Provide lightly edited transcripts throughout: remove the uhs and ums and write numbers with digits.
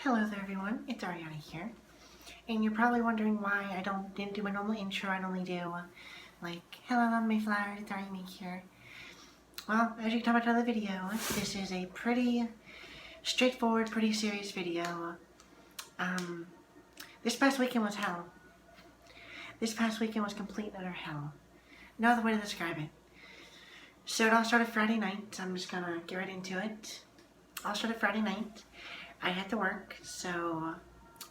Hello there everyone, it's Ariana here, and you're probably wondering why I didn't do my normal intro. I only do like, hello Mayflower, it's Ari May here. Well, as you can tell by the title of the video, this is a pretty straightforward, pretty serious video. This past weekend was hell. This past weekend was complete and utter hell. No other way to describe it. So it all started Friday night. I'm just gonna get right into it. All started Friday night. I had to work, so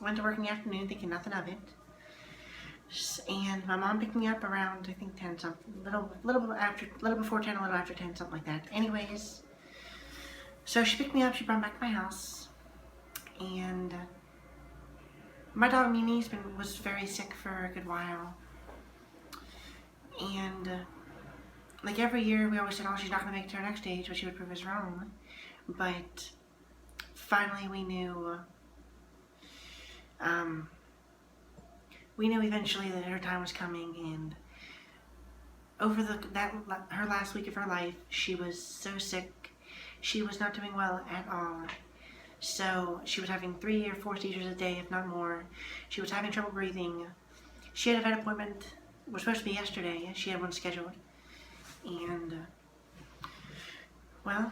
went to work in the afternoon thinking nothing of it. And my mom picked me up around, I think 10 something, little before 10, a little after 10, something like that. Anyways, so she picked me up, she brought me back to my house, and my dog Mimi was very sick for a good while. And like every year we always said, oh, she's not going to make it to her next stage, but she would prove us wrong. But finally we knew eventually that her time was coming, and over her last week of her life, she was so sick. She was not doing well at all. So she was having 3 or 4 seizures a day, if not more. She was having trouble breathing. She had a vet appointment, it was supposed to be yesterday. She had one scheduled, and well,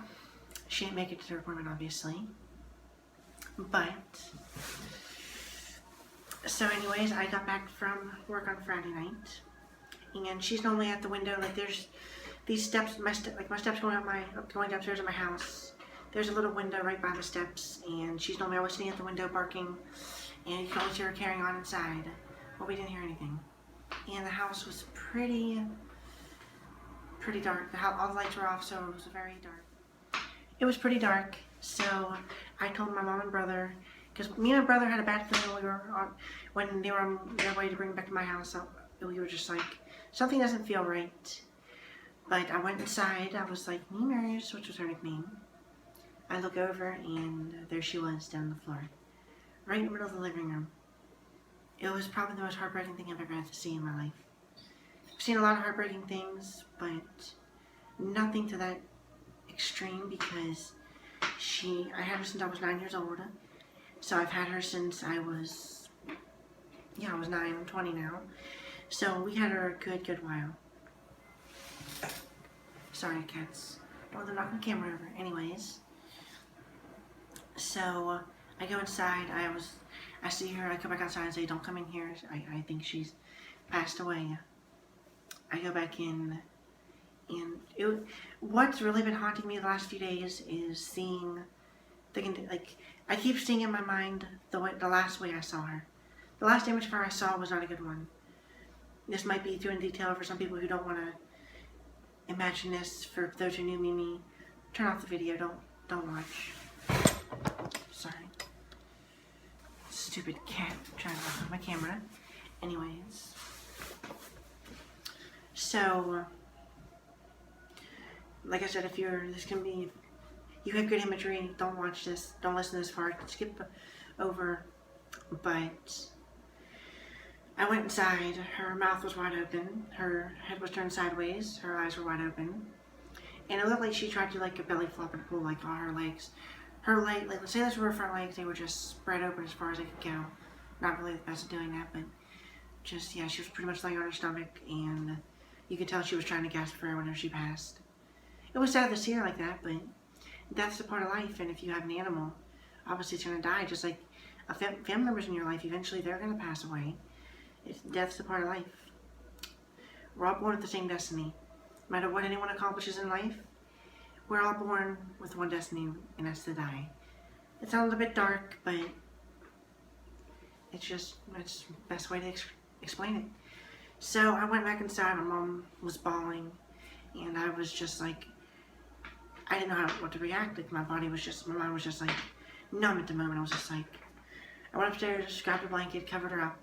she didn't make it to her appointment, obviously. But so anyways, I got back from work on Friday night, and she's normally at the window. Like, there's these steps, my steps going upstairs in my house. There's a little window right by the steps, and she's normally always sitting at the window barking, and you can always hear her carrying on inside. Well, we didn't hear anything, and the house was pretty dark. All the lights were off, so it was very dark. It was pretty dark, so I told my mom and brother, because me and my brother had a bad feeling when they were on their way to bring me back to my house. We were just like, something doesn't feel right. But I went inside. I was like, Nemers, which was her nickname. I look over, and there she was down on the floor, right in the middle of the living room. It was probably the most heartbreaking thing I've ever had to see in my life. I've seen a lot of heartbreaking things, but nothing to that extreme, because I had her since I was 9 years old. So I've had her since I was 9, I'm 20 now. So we had her a good while. Sorry, cats. Oh, they're knocking the camera over. Anyways, so I go inside. I see her. I come back outside and say, don't come in here. I think she's passed away. I go back in, and what's really been haunting me the last few days is seeing I keep seeing in my mind the last way I saw her. The last image of her I saw was not a good one. This might be too in detail for some people who don't want to imagine this. For those who knew Mimi, turn off the video. Don't watch. Sorry. Stupid cat trying to knock off my camera. Anyways. So, like I said, you have good imagery, don't watch this, don't listen to this far, skip over. But I went inside. Her mouth was wide open, her head was turned sideways, her eyes were wide open, and it looked like she tried to like a belly flop and pull like all her legs. Let's say those were her front legs, they were just spread open as far as they could go. Not really the best at doing that, but just, yeah, she was pretty much laying on her stomach, and you could tell she was trying to gasp for air whenever she passed. It was sad to see her like that, but that's a part of life, and if you have an animal, obviously it's going to die. Just like family members in your life, eventually they're going to pass away. Death's a part of life. We're all born with the same destiny. No matter what anyone accomplishes in life, we're all born with one destiny, and that's to die. It sounds a bit dark, but it's the best way to explain it. So I went back inside. My mom was bawling, and I was just like, I didn't know what to react. Like, my mind was just like numb at the moment. I was just like, I went upstairs, grabbed a blanket, covered her up,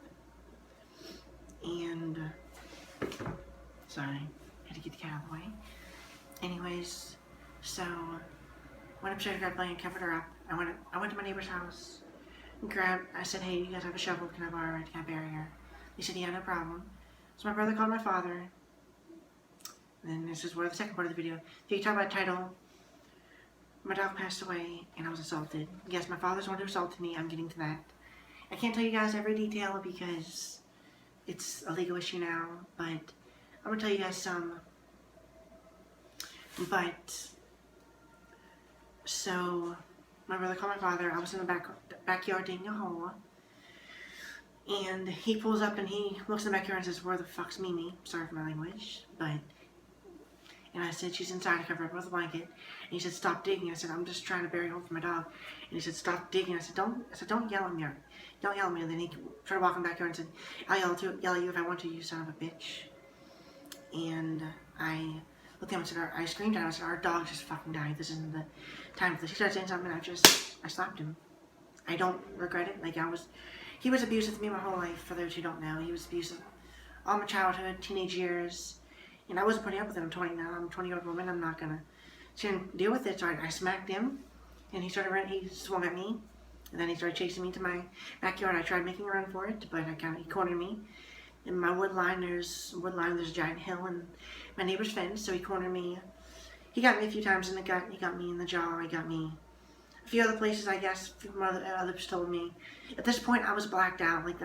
and sorry, had to get the cat out of the way. Anyways, so went upstairs, grabbed a blanket, covered her up. I went to my neighbor's house, I said, hey, you guys have a shovel? Can I borrow it? Can I bury her? They said, yeah, no problem. So my brother called my father. And then this is where the second part of the video. If you talk about title, my dog passed away and I was assaulted. Yes, my father's the one who assaulted me. I'm getting to that. I can't tell you guys every detail because it's a legal issue now, but I'm going to tell you guys some. But, so, my brother called my father. I was in the backyard digging a hole. And he pulls up and he looks in the backyard and says, "Where the fuck's Mimi?" Sorry for my language, but... And I said, "She's inside, covered up with a blanket." And he said, "Stop digging." I said, "I'm just trying to bury a hole for my dog." And he said, "Stop digging." I said, "Don't yell at me. Don't yell at me." And then he started walking back here and said, "I'll yell at you if I want to, you son of a bitch." And I looked at him and said, I screamed at him. I said, "Our dog just fucking died. This isn't the time for this." He started saying something and I slapped him. I don't regret it. Like, he was abusive to me my whole life, for those who don't know. He was abusive all my childhood, teenage years. And I wasn't putting up with it. I'm 20 now. I'm a 20-year-old woman. I'm not going to deal with it. So I smacked him. And he swung at me. And then he started chasing me to my backyard. I tried making a run for it, but he cornered me. In my there's a giant hill and my neighbor's fence. So he cornered me. He got me a few times in the gut. He got me in the jaw. He got me a few other places, I guess. Others told me. At this point, I was blacked out. Like,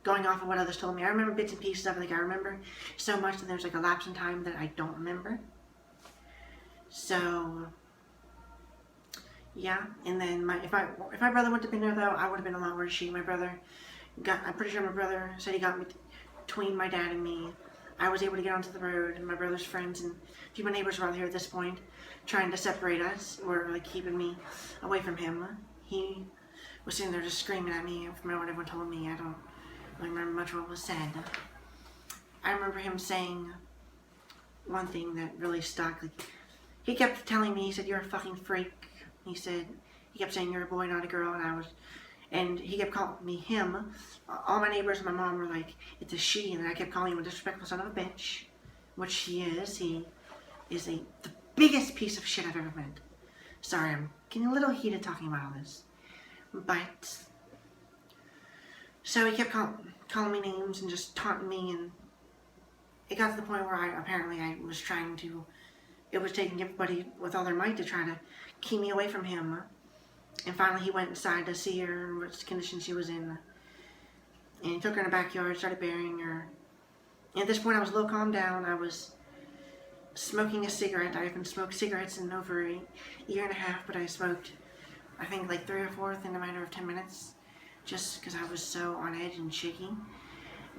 going off of what others told me. I remember bits and pieces of it. Like, I remember so much that there's like a lapse in time that I don't remember. So, yeah. And then if my brother wouldn't have been there, though, I would have been a lot worse. I'm pretty sure my brother said he got me between my dad and me. I was able to get onto the road, and my brother's friends and a few of my neighbors were out here at this point, trying to separate us, or like keeping me away from him. He was sitting there just screaming at me from what everyone told me. I don't remember much what was said. I remember him saying one thing that really stuck. Like, he kept telling me, he said, "You're a fucking freak." He kept saying, "You're a boy, not a girl," and he kept calling me him. All my neighbors and my mom were like, "It's a she," and I kept calling him a disrespectful son of a bitch, which he is. He is the biggest piece of shit I've ever met. Sorry, I'm getting a little heated talking about all this. But, so he kept calling me names and just taunting me, and it got to the point where I was trying to, it was taking everybody with all their might to try to keep me away from him. And finally he went inside to see her and what condition she was in. And he took her in the backyard, started burying her. And at this point I was a little calmed down. I was smoking a cigarette. I haven't smoked cigarettes in over a year and a half, but I smoked, I think, like 3 or 4 in a matter of 10 minutes. Just because I was so on edge and shaky.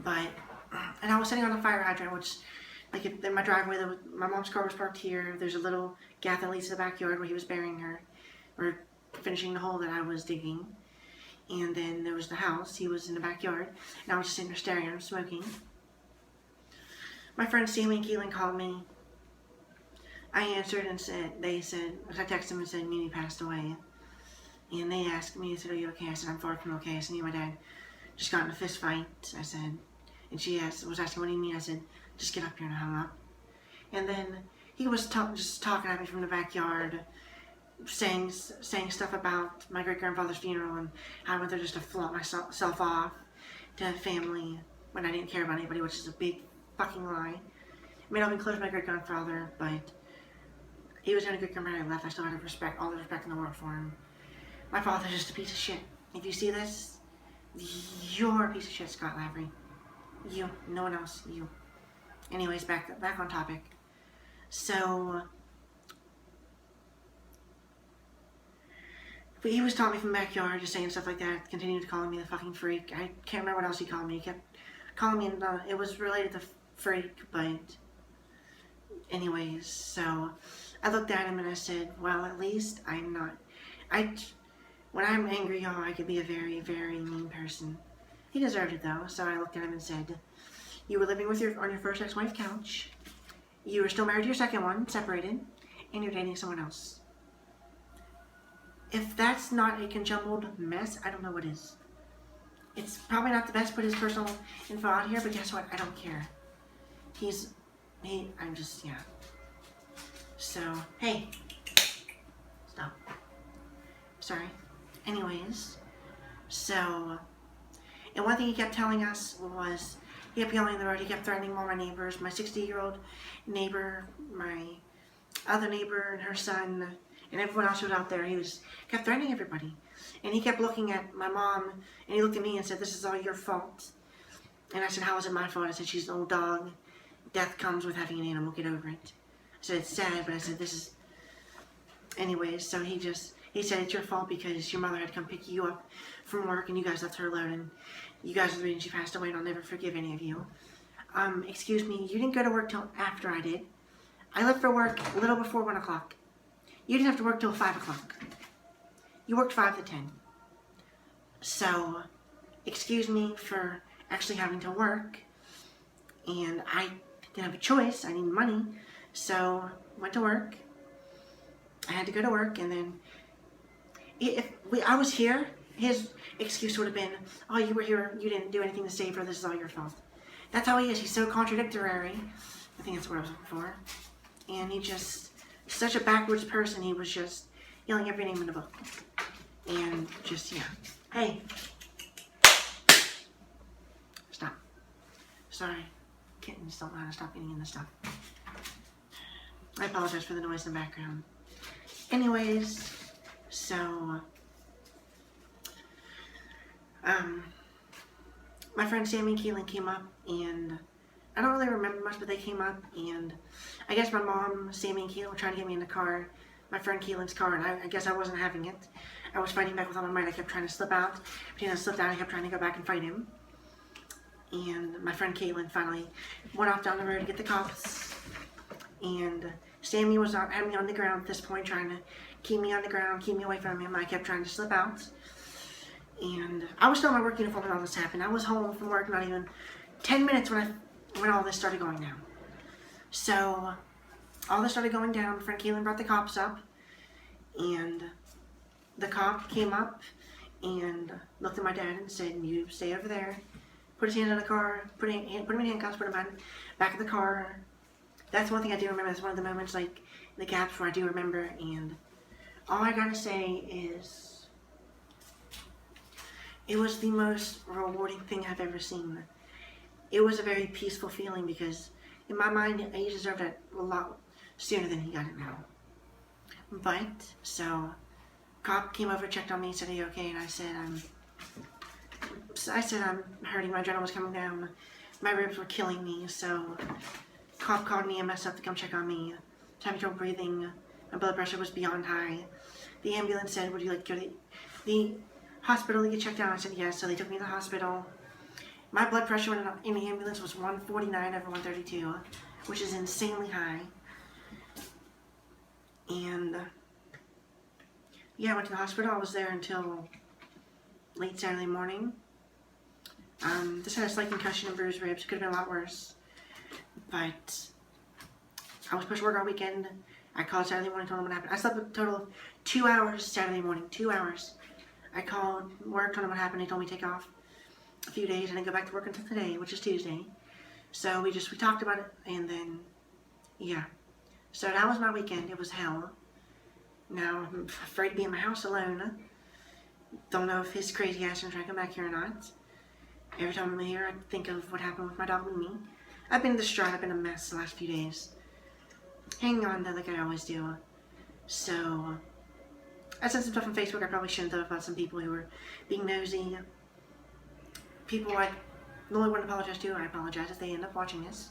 And I was sitting on a fire hydrant, which, like, in my driveway, my mom's car was parked here. There's a little gap that leads to the backyard where he was burying her, or finishing the hole that I was digging. And then there was the house. He was in the backyard, and I was just sitting there staring at him, smoking. My friend Sammy and Keelan called me. I answered and I texted them and said, "Mimi passed away." And they asked me, they said, "Are you okay?" I said, "I'm far from okay." I said, "Me and my dad just got in a fist fight." I said, and she was asking, "What do you mean?" I said, "Just get up here," and I hung up. And then he was just talking at me from the backyard, saying stuff about my great-grandfather's funeral and how I went there just to flaunt myself off to family when I didn't care about anybody, which is a big fucking lie. I mean, I've been close to my great-grandfather, but he was the only great-grandfather I left. I still had all the respect in the world for him. My father's just a piece of shit. If you see this, you're a piece of shit, Scott Lavery. You. No one else. You. Anyways, back on topic. So, but he was taunting me from the backyard, just saying stuff like that, continued calling me the fucking freak. I can't remember what else he called me. He kept calling me, and it was related to freak, but anyways, so I looked at him and I said, "Well, at least I'm not, when I'm angry, y'all, I could be a very, very mean person." He deserved it, though, so I looked at him and said, "You were living on your first ex-wife couch, you were still married to your second one, separated, and you're dating someone else. If that's not a conjumbled mess, I don't know what is." It's probably not the best to put his personal info out here, but guess what? I don't care. Yeah. So, hey. Stop. Sorry. Anyways, so, and one thing he kept telling us was, he kept yelling on the road, he kept threatening all my neighbors, my 60-year-old neighbor, my other neighbor and her son, and everyone else who was out there, he kept threatening everybody. And he kept looking at my mom, and he looked at me and said, "This is all your fault." And I said, "How is it my fault?" I said, "She's an old dog. Death comes with having an animal. Get over it." I said, "It's sad," but I said, "This is..." Anyways, so he said, "It's your fault because your mother had to come pick you up from work, and you guys left her alone, and you guys are the reason she passed away, and I'll never forgive any of you. Excuse me, you didn't go to work till after I did. I left for work a little before 1 o'clock. You didn't have to work till 5 o'clock. You worked 5 to 10. So, excuse me for actually having to work, and I didn't have a choice. I needed money, so went to work. I had to go to work, and then I was here, his excuse would have been, "Oh, you were here, you didn't do anything to save her, this is all your fault." That's how he is. He's so contradictory. I think that's what I was looking for. And such a backwards person. He was just yelling every name in the book. And just, yeah. Hey. Stop. Sorry. Kittens don't know how to stop eating in the stuff. I apologize for the noise in the background. Anyways, so, my friend Sammy and Keelan came up, and I don't really remember much, but they came up, and I guess my mom, Sammy, and Keelan were trying to get me in the car, my friend Keelan's car, and I guess I wasn't having it. I was fighting back with all my might. I kept trying to slip out. But I slipped out, I kept trying to go back and fight him. And my friend Caitlin finally went off down the road to get the cops. And Sammy had me on the ground at this point, trying to keep me on the ground, keep me away from him. I kept trying to slip out. And I was still in my work uniform when all this happened. I was home from work not even 10 minutes when all this started going down. So, all this started going down. My friend Caitlin brought the cops up. And the cop came up and looked at my dad and said, "You stay over there." Put his hands on the car, put him in handcuffs, put him back of the car. That's one thing I do remember. That's one of the moments, like, in the gaps where I do remember. And all I gotta say is, it was the most rewarding thing I've ever seen. It was a very peaceful feeling because, in my mind, he deserved it a lot sooner than he got it now. But, so, cop came over, checked on me, said, "Are you okay?" And I said, I'm hurting, my adrenaline was coming down, my ribs were killing me, so cop called me EMS up to come check on me, having trouble breathing, my blood pressure was beyond high. The ambulance said, "Would you like to go to the hospital to get checked out?" I said, "Yes," so they took me to the hospital. My blood pressure in the ambulance was 149/132, which is insanely high. And yeah, I went to the hospital. I was there until late Saturday morning. Just had a slight concussion and bruised ribs. Could have been a lot worse. But I was supposed to work all weekend. I called Saturday morning, told them what happened. I slept a total of 2 hours Saturday morning. 2 hours. I called work, told them what happened. They told me to take off a few days. I didn't go back to work until today, which is Tuesday. So we talked about it, and then, yeah. So that was my weekend. It was hell. Now I'm afraid to be in my house alone. Don't know if his crazy ass is going to try to come back here or not. Every time I'm here, I think of what happened with my dog Mimi. I've been distraught. I've been a mess the last few days. Hanging on though, like I always do. So, I said some stuff on Facebook I probably shouldn't have about some people who were being nosy. People like the only one to apologize to, I apologize if they end up watching this.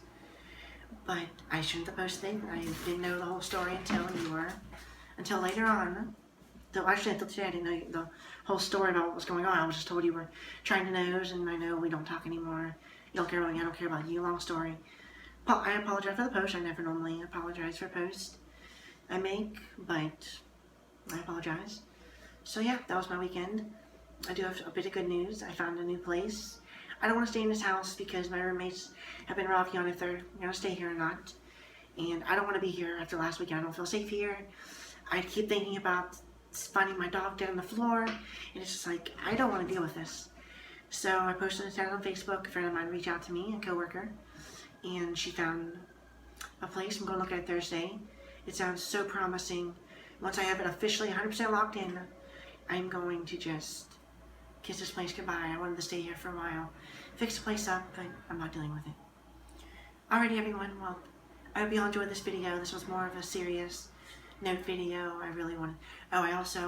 But I shouldn't have posted. I didn't know the whole story until later on. Though actually until today I didn't know the whole story about what was going on. I was just told you were trying to nose, and I know we don't talk anymore. You don't care about me, I don't care about you. Long story. I apologize for the post. I never normally apologize for a post I make, but I apologize. So yeah, that was my weekend. I do have a bit of good news. I found a new place. I don't want to stay in this house because my roommates have been rocky on if they're going to stay here or not. And I don't want to be here after last weekend. I don't feel safe here. I keep thinking about finding my dog dead on the floor, and it's just like, I don't want to deal with this. So I posted this ad on Facebook. A friend of mine reached out to me, a coworker, and she found a place. I'm going to look at it Thursday. It sounds so promising. Once I have it officially 100% locked in, I'm going to just kiss this place goodbye. I wanted to stay here for a while, fix the place up, but I'm not dealing with it. Alrighty everyone, well, I hope you all enjoyed this video. This was more of a serious note video. I really want to. Oh, I also